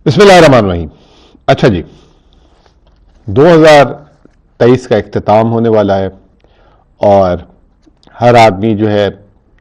बिस्मिल्लाहिर्रहमानिर्रहीम। अच्छा जी, 2023 का इख्तिताम होने वाला है और हर आदमी जो है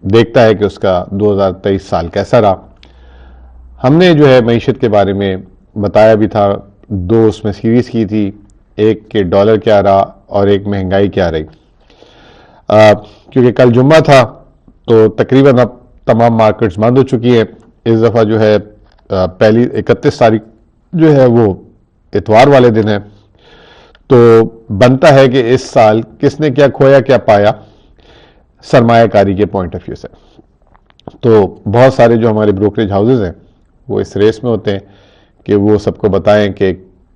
देखता है कि उसका 2023 साल कैसा रहा। हमने जो है मईशत के बारे में बताया भी था, दो उसमें सीरीज़ की थी, एक के डॉलर क्या रहा और एक महंगाई क्या रही। क्योंकि कल जुम्मा था तो तकरीबन अब तमाम मार्केट्स बंद हो चुकी हैं। इस दफ़ा जो है पहली 31 तारीख जो है वो इतवार वाले दिन है, तो बनता है कि इस साल किसने क्या खोया क्या पाया सरमायाकारी के पॉइंट ऑफ व्यू से। तो बहुत सारे जो हमारे ब्रोकरेज हाउसेज हैं वो इस रेस में होते हैं कि वो सबको बताएं कि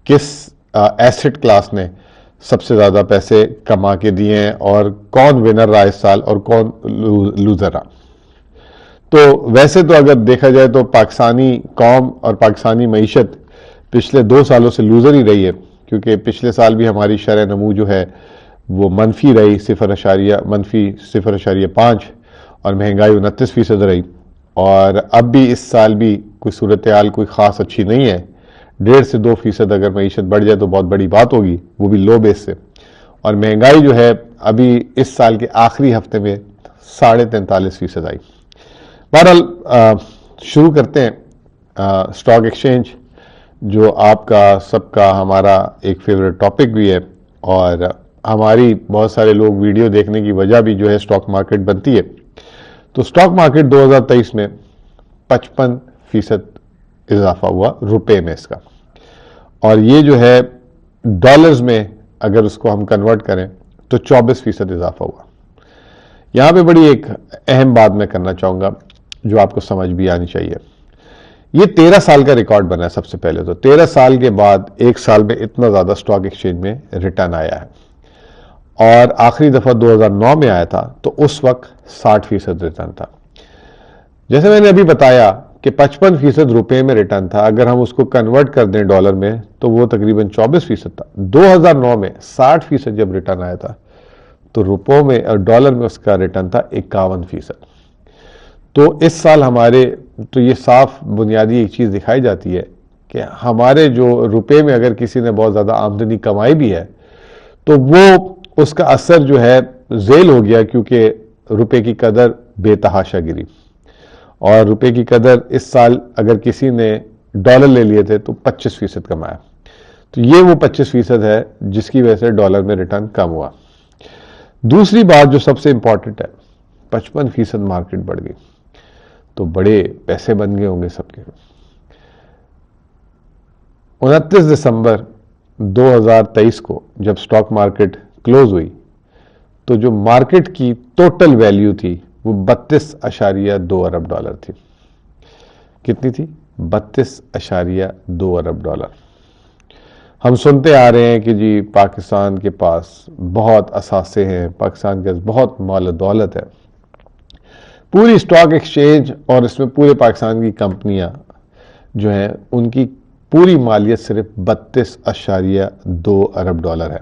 किस एसेट क्लास ने सबसे ज़्यादा पैसे कमा के दिए हैं और कौन विनर रहा इस साल और कौन लूज़र रहा। तो वैसे तो अगर देखा जाए तो पाकिस्तानी कौम और पाकिस्तानी मईशत पिछले 2 सालों से लूज़र ही रही है, क्योंकि पिछले साल भी हमारी शरह नमू जो है वो मनफी रही, -0.5 और महंगाई 29% रही। और अब भी इस साल भी कोई सूरत हाल कोई ख़ास अच्छी नहीं है। 1.5 से 2% अगर मईशत बढ़ जाए तो बहुत बड़ी बात होगी, वो भी लो बेस से। और महंगाई जो है अभी इस साल के आखिरी हफ्ते में 43.5% आई। बहरहाल शुरू करते हैं। स्टॉक एक्सचेंज जो आपका सबका हमारा एक फेवरेट टॉपिक भी है और हमारी बहुत सारे लोग वीडियो देखने की वजह भी जो है स्टॉक मार्केट बनती है। तो स्टॉक मार्केट 2023 में 55% इजाफा हुआ रुपए में इसका, और ये जो है डॉलर्स में अगर उसको हम कन्वर्ट करें तो 24% इजाफा हुआ। यहां पे बड़ी एक अहम बात मैं करना चाहूंगा जो आपको समझ भी आनी चाहिए। ये 13 साल का रिकॉर्ड बना है। सबसे पहले तो 13 साल के बाद एक साल में इतना ज्यादा स्टॉक एक्सचेंज में रिटर्न आया है, और आखिरी दफा 2009 में आया था तो उस वक्त 60% रिटर्न था। जैसे मैंने अभी बताया कि 55% रुपए में रिटर्न था, अगर हम उसको कन्वर्ट कर दें डॉलर में तो वो तकरीबन 24% था। 2009 में 60% जब रिटर्न आया था तो रुपयों में और डॉलर में उसका रिटर्न था 51%। तो इस साल हमारे तो ये साफ बुनियादी एक चीज़ दिखाई जाती है कि हमारे जो रुपए में अगर किसी ने बहुत ज़्यादा आमदनी कमाई भी है तो वो उसका असर जो है जेल हो गया, क्योंकि रुपए की कदर बेतहाशा गिरी। और रुपए की कदर इस साल अगर किसी ने डॉलर ले लिए थे तो 25% कमाया। तो ये वो 25% है जिसकी वजह से डॉलर में रिटर्न कम हुआ। दूसरी बात जो सबसे इंपॉर्टेंट है, 55% मार्केट बढ़ गई तो बड़े पैसे बन गए होंगे सबके। 29 दिसंबर 2023 को जब स्टॉक मार्केट क्लोज हुई तो जो मार्केट की टोटल वैल्यू थी वो 32.2 अरब डॉलर थी। कितनी थी? 32.2 अरब डॉलर। हम सुनते आ रहे हैं कि जी पाकिस्तान के पास बहुत असासे हैं, पाकिस्तान के पास बहुत माल दौलत है। पूरी स्टॉक एक्सचेंज और इसमें पूरे पाकिस्तान की कंपनियां जो हैं उनकी पूरी मालियत सिर्फ 32.2 अरब डॉलर है।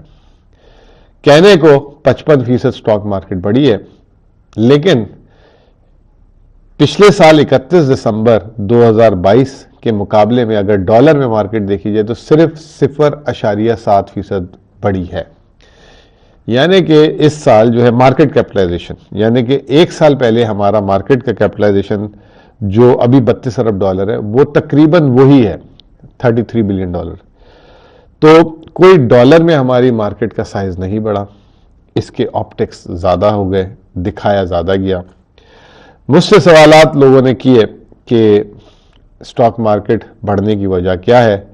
कहने को 55% स्टॉक मार्केट बढ़ी है, लेकिन पिछले साल 31 दिसंबर 2022 के मुकाबले में अगर डॉलर में मार्केट देखी जाए तो सिर्फ 0.7% बढ़ी है। यानी कि इस साल जो है मार्केट कैपिटलाइजेशन, यानी कि एक साल पहले हमारा मार्केट का कैपिटलाइजेशन जो अभी 32 अरब डॉलर है वो तकरीबन वही है, 33 बिलियन डॉलर। तो कोई डॉलर में हमारी मार्केट का साइज नहीं बढ़ा, इसके ऑप्टिक्स ज़्यादा हो गए, दिखाया ज़्यादा गया। मुझसे सवालात लोगों ने किए कि स्टॉक मार्केट बढ़ने की वजह क्या है।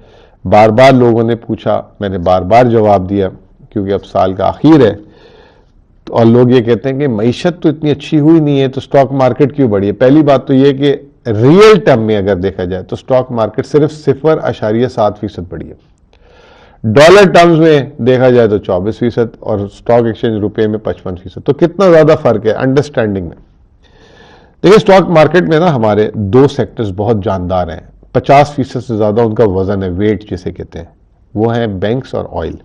बार बार लोगों ने पूछा, मैंने बार बार जवाब दिया, क्योंकि अब साल का आखिर है और लोग ये कहते हैं कि मईशत तो इतनी अच्छी हुई नहीं है तो स्टॉक मार्केट क्यों बढ़ी है। पहली बात तो ये कि रियल टर्म में अगर देखा जाए तो स्टॉक मार्केट सिर्फ 0.7% बढ़ी है। डॉलर टर्म्स में देखा जाए तो 24% और स्टॉक एक्सचेंज रुपए में 55%। तो कितना ज्यादा फर्क है अंडरस्टैंडिंग में। देखिए स्टॉक मार्केट में ना हमारे दो सेक्टर्स बहुत जानदार हैं, 50% से ज्यादा उनका वजन है, वेट जिसे कहते हैं, वो है बैंक्स और ऑयल।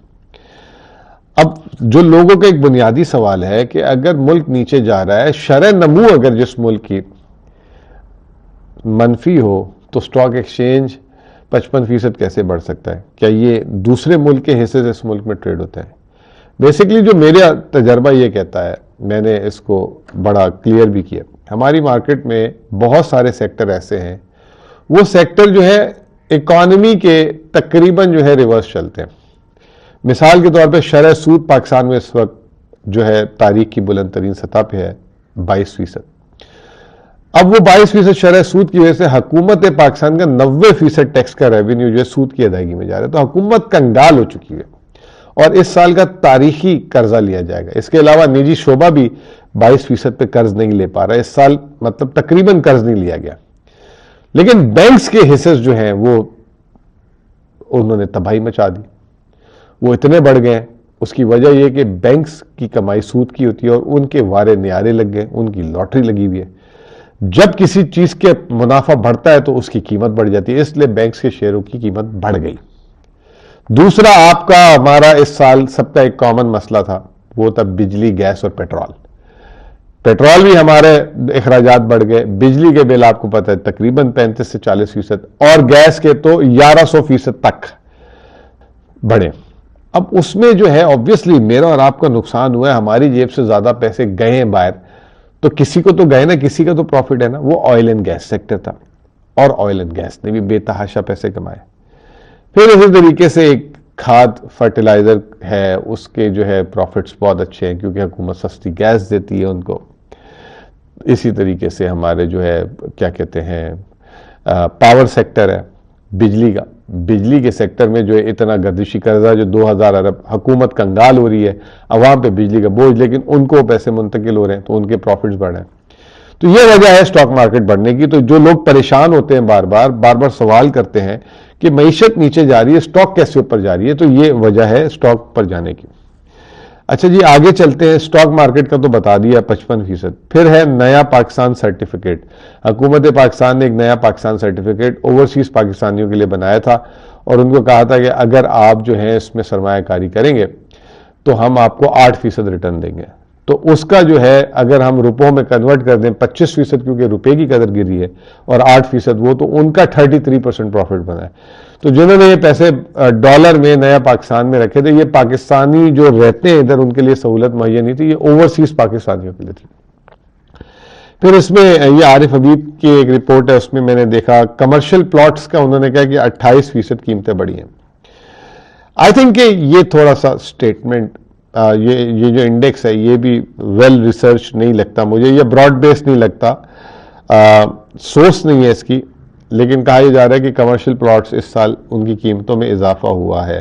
अब जो लोगों का एक बुनियादी सवाल है कि अगर मुल्क नीचे जा रहा है, शरह नमू अगर जिस मुल्क की मनफी हो तो स्टॉक एक्सचेंज 55% कैसे बढ़ सकता है? क्या ये दूसरे मुल्क के हिस्से से इस मुल्क में ट्रेड होता है? बेसिकली जो मेरा तजर्बा ये कहता है, मैंने इसको बड़ा क्लियर भी किया, हमारी मार्केट में बहुत सारे सेक्टर ऐसे हैं, वो सेक्टर जो है इकॉनमी के तकरीबन जो है रिवर्स चलते हैं। मिसाल के तौर पे शरह सूद पाकिस्तान में इस वक्त जो है तारीख की बुलंद तरीन सतह पे है 22%। अब वो 22% शरह सूद की वजह से हुकूमत पाकिस्तान का 90% टैक्स का रेवेन्यू जो है सूद की अदायगी में जा रहा है। तो हुकूमत कंगाल हो चुकी है और इस साल का तारीखी कर्जा लिया जाएगा। इसके अलावा निजी शोबा भी 22% पे कर्ज नहीं ले पा रहा है इस साल, मतलब तकरीबन कर्ज नहीं लिया गया। लेकिन बैंक्स के हिस्से जो हैं वो उन्होंने तबाही मचा दी, वो इतने बढ़ गए हैं। उसकी वजह यह कि बैंक्स की कमाई सूद की होती है और उनके वारे न्यारे लग गए, उनकी लॉटरी लगी हुई है। जब किसी चीज के मुनाफा बढ़ता है तो उसकी कीमत बढ़ जाती है, इसलिए बैंक्स के शेयरों की कीमत बढ़ गई। दूसरा, आपका हमारा इस साल सबका एक कॉमन मसला था, वो था बिजली, गैस और पेट्रोल। पेट्रोल भी हमारे अखराजात बढ़ गए, बिजली के बिल आपको पता है तकरीबन 35 से 40% और गैस के तो 1100% तक बढ़े। अब उसमें जो है ऑब्वियसली मेरा और आपका नुकसान हुआ है, हमारी जेब से ज्यादा पैसे गए हैं बाहर, तो किसी को तो गए ना, किसी का तो प्रॉफिट है ना। वो ऑयल एंड गैस सेक्टर था और ऑयल एंड गैस ने भी बेतहाशा पैसे कमाए। फिर इसी तरीके से एक खाद फर्टिलाइजर है, उसके जो है प्रॉफिट्स बहुत अच्छे हैं क्योंकि हुकूमत सस्ती गैस देती है उनको। इसी तरीके से हमारे जो है क्या कहते हैं पावर सेक्टर है बिजली का, बिजली के सेक्टर में जो है इतना गर्दिशी कर्जा जो 2000 अरब, हुकूमत कंगाल हो रही है, अवाम पे बिजली का बोझ, लेकिन उनको पैसे मुंतकिल हो रहे हैं तो उनके प्रॉफिट्स बढ़ रहे हैं। तो ये वजह है स्टॉक मार्केट बढ़ने की। तो जो लोग परेशान होते हैं बार बार सवाल करते हैं कि मईशत नीचे जा रही है, स्टॉक कैसे ऊपर जा रही है, तो ये वजह है स्टॉक पर जाने की। अच्छा जी, आगे चलते हैं। स्टॉक मार्केट का तो बता दिया 55%। फिर है नया पाकिस्तान सर्टिफिकेट। हुकूमत पाकिस्तान ने एक नया पाकिस्तान सर्टिफिकेट ओवरसीज पाकिस्तानियों के लिए बनाया था और उनको कहा था कि अगर आप जो है इसमें सरमायाकारी करेंगे तो हम आपको 8% रिटर्न देंगे। तो उसका जो है अगर हम रुपयों में कन्वर्ट कर दें 25%, क्योंकि रुपए की कदर गिरी है, और 8% वो, तो उनका 33% प्रॉफिट बना है। तो जिन्होंने ये पैसे डॉलर में नया पाकिस्तान में रखे थे, ये पाकिस्तानी जो रहते हैं इधर उनके लिए सहूलत मुहैया नहीं थी, ये ओवरसीज पाकिस्तानियों के लिए थी। फिर इसमें ये आरिफ हबीब की एक रिपोर्ट है, उसमें मैंने देखा कमर्शियल प्लॉट्स का उन्होंने कहा कि 28% कीमतें बढ़ी हैं। आई थिंक ये थोड़ा सा स्टेटमेंट, ये जो इंडेक्स है ये भी वेल रिसर्च नहीं लगता मुझे, ये ब्रॉड बेस नहीं लगता, सोर्स नहीं है इसकी। लेकिन कहा यह जा रहा है कि कमर्शियल प्लॉट्स इस साल उनकी कीमतों में इजाफा हुआ है।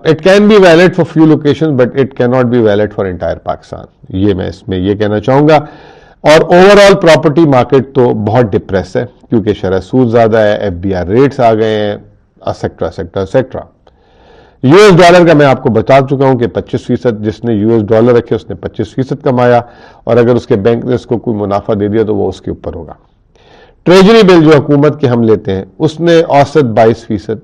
It can be valid for few location but it can not be valid for entire Pakistan, ये मैं इसमें ये कहना चाहूंगा। और ओवरऑल प्रॉपर्टी मार्केट तो बहुत डिप्रेस है क्योंकि शरह सूद ज्यादा है, FBR रेट्स आ गए हैं, etcetera etcetera etcetera. US dollar का मैं आपको बता चुका हूं कि 25%, जिसने यूएस डॉलर रखे उसने 25% कमाया, और अगर उसके बैंक ने उसको कोई मुनाफा दे दिया तो वो उसके ऊपर होगा। ट्रेजरी बिल जो हुकूमत के हम लेते हैं उसने औसत 22%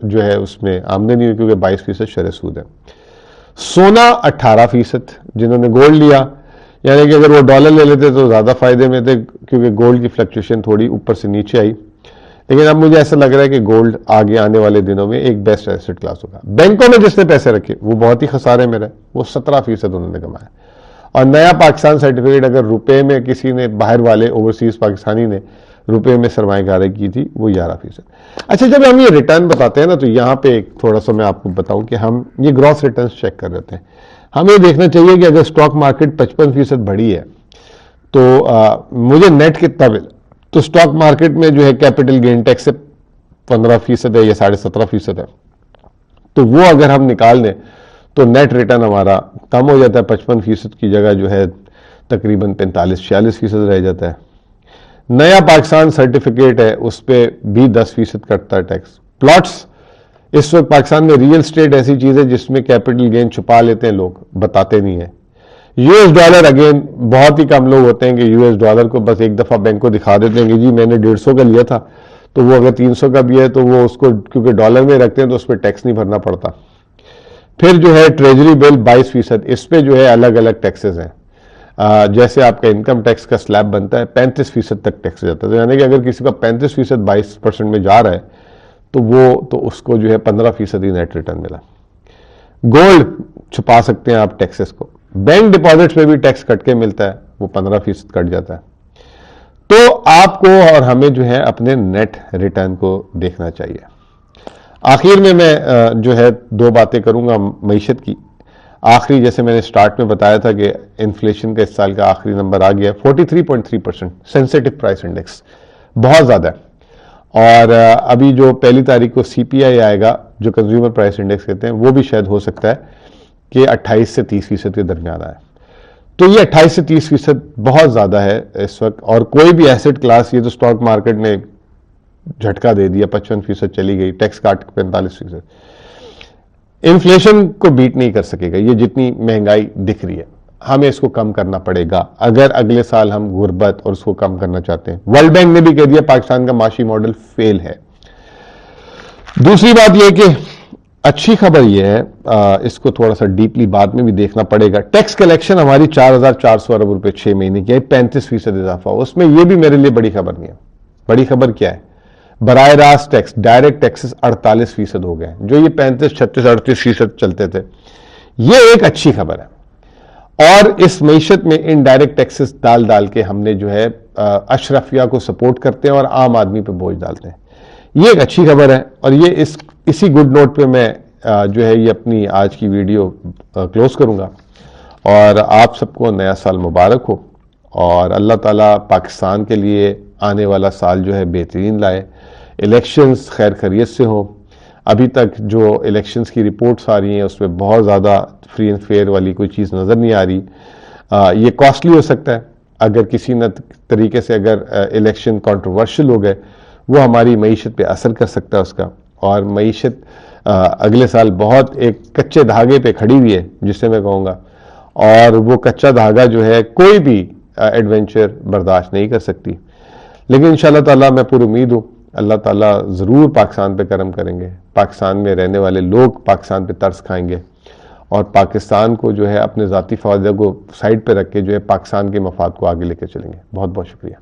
जो है उसमें आमदनी हुई क्योंकि 22% शरह सूद है। सोना 18%, जिन्होंने गोल्ड लिया, यानी कि अगर वो डॉलर ले लेते तो ज्यादा फायदे में थे क्योंकि गोल्ड की फ्लक्चुएशन थोड़ी ऊपर से नीचे आई। लेकिन अब मुझे ऐसा लग रहा है कि गोल्ड आगे आने वाले दिनों में एक बेस्ट एसेट क्लास होगा। बैंकों में जिसने पैसे रखे वो बहुत ही खसारे में रहे, वो 17% उन्होंने कमाया। और नया पाकिस्तान सर्टिफिकेट अगर रुपए में किसी ने, बाहर वाले ओवरसीज पाकिस्तानी ने रुपए में सरमायाकारी की थी, वो 11%। अच्छा, जब हम ये रिटर्न बताते हैं ना, तो यहाँ पे एक थोड़ा सा मैं आपको बताऊं कि हम ये ग्रॉस रिटर्न चेक कर रहे थे। हमें देखना चाहिए कि अगर स्टॉक मार्केट 55% बढ़ी है तो मुझे नेट कितना मिला। तो स्टॉक मार्केट में जो है कैपिटल गेन टैक्स से 15% है या 17.5% है, तो वो अगर हम निकाल दें तो नेट रिटर्न हमारा कम हो जाता है। 55% की जगह जो है तकरीबन 45-46% रह जाता है। नया पाकिस्तान सर्टिफिकेट है, उस पर भी 10% कटता है टैक्स। प्लॉट्स, इस वक्त पाकिस्तान में रियल स्टेट ऐसी चीज है जिसमें कैपिटल गेन छुपा लेते हैं लोग, बताते नहीं है। यूएस डॉलर, अगेन बहुत ही कम लोग होते हैं कि यूएस डॉलर को बस एक दफा बैंक को दिखा देते हैं कि जी मैंने 150 का लिया था, तो वो अगर 300 का भी है तो वो उसको क्योंकि डॉलर में रखते हैं तो उस पर टैक्स नहीं भरना पड़ता। फिर जो है ट्रेजरी बिल 22%, इस पे जो है अलग अलग टैक्सेस हैं। जैसे आपका इनकम टैक्स का स्लैब बनता है 35% तक टैक्स जाता है। तो यानी कि अगर किसी का 35% 22% में जा रहा है तो उसको जो है 15% ही नेट रिटर्न मिला। गोल्ड छुपा सकते हैं आप टैक्सेस को, बैंक डिपॉजिट्स में भी टैक्स कट के मिलता है, वो 15% कट जाता है। तो आपको और हमें जो है अपने नेट रिटर्न को देखना चाहिए। आखिर में मैं जो है दो बातें करूंगा मईशत की। आखिरी, जैसे मैंने स्टार्ट में बताया था कि इन्फ्लेशन का इस साल का आखिरी नंबर आ गया 43.3%, सेंसिटिव प्राइस इंडेक्स बहुत ज्यादा है। और अभी जो 1 तारीख को सीपीआई आएगा, जो कंज्यूमर प्राइस इंडेक्स कहते हैं, वो भी शायद हो सकता है कि 28 से 30% के दरमियान आए। तो ये 28 से 30% बहुत ज्यादा है इस वक्त। और कोई भी एसेट क्लास, ये तो स्टॉक मार्केट ने झटका दे दिया, 55% चली गई, टैक्स काट 45%। इन्फ्लेशन को बीट नहीं कर सकेगा ये, जितनी महंगाई दिख रही है। हमें इसको कम करना पड़ेगा अगर अगले साल हम गुर्बत और उसको कम करना चाहते हैं। वर्ल्ड बैंक ने भी कह दिया पाकिस्तान का माशी मॉडल फेल है। दूसरी बात यह कि अच्छी खबर यह है, इसको थोड़ा सा डीपली बाद में भी देखना पड़ेगा। टैक्स कलेक्शन हमारी 4,400 अरब रुपए 6 महीने की है, 35% इजाफा। उसमें यह भी मेरे लिए बड़ी खबर नहीं है। बड़ी खबर क्या है? बराह रास्त टैक्स, डायरेक्ट टैक्सेस 48% हो गए, जो ये 35, 36, 38% चलते थे। ये एक अच्छी खबर है। और इस मईशत में इनडायरेक्ट टैक्सेस डाल डाल के हमने जो है अशरफिया को सपोर्ट करते हैं और आम आदमी पे बोझ डालते हैं। ये एक अच्छी खबर है। और ये इसी गुड नोट पे मैं जो है ये अपनी आज की वीडियो क्लोज करूंगा। और आप सबको नया साल मुबारक हो और अल्लाह ताला पाकिस्तान के लिए आने वाला साल जो है बेहतरीन लाए। इलेक्शंस खैर खैरियत से हो। अभी तक जो इलेक्शंस की रिपोर्ट्स आ रही हैं उसमें बहुत ज़्यादा फ्री एंड फेयर वाली कोई चीज़ नज़र नहीं आ रही। ये कॉस्टली हो सकता है अगर किसी न तरीके से, अगर इलेक्शन कंट्रोवर्शियल हो गए, वो हमारी मईशत पे असर कर सकता है उसका। और मईशत अगले साल बहुत एक कच्चे धागे पे खड़ी हुई है जिसे मैं कहूँगा। और वो कच्चा धागा जो है कोई भी एडवेंचर बर्दाश्त नहीं कर सकती। लेकिन इंशाअल्लाह ताला मैं पूरी उम्मीद हूँ अल्लाह ताला ज़रूर पाकिस्तान पे करम करेंगे। पाकिस्तान में रहने वाले लोग पाकिस्तान पे तरस खाएंगे और पाकिस्तान को जो है अपने ज़ाती फ़ायदे को साइड पे रख के जो है पाकिस्तान के मफाद को आगे लेकर चलेंगे। बहुत बहुत शुक्रिया।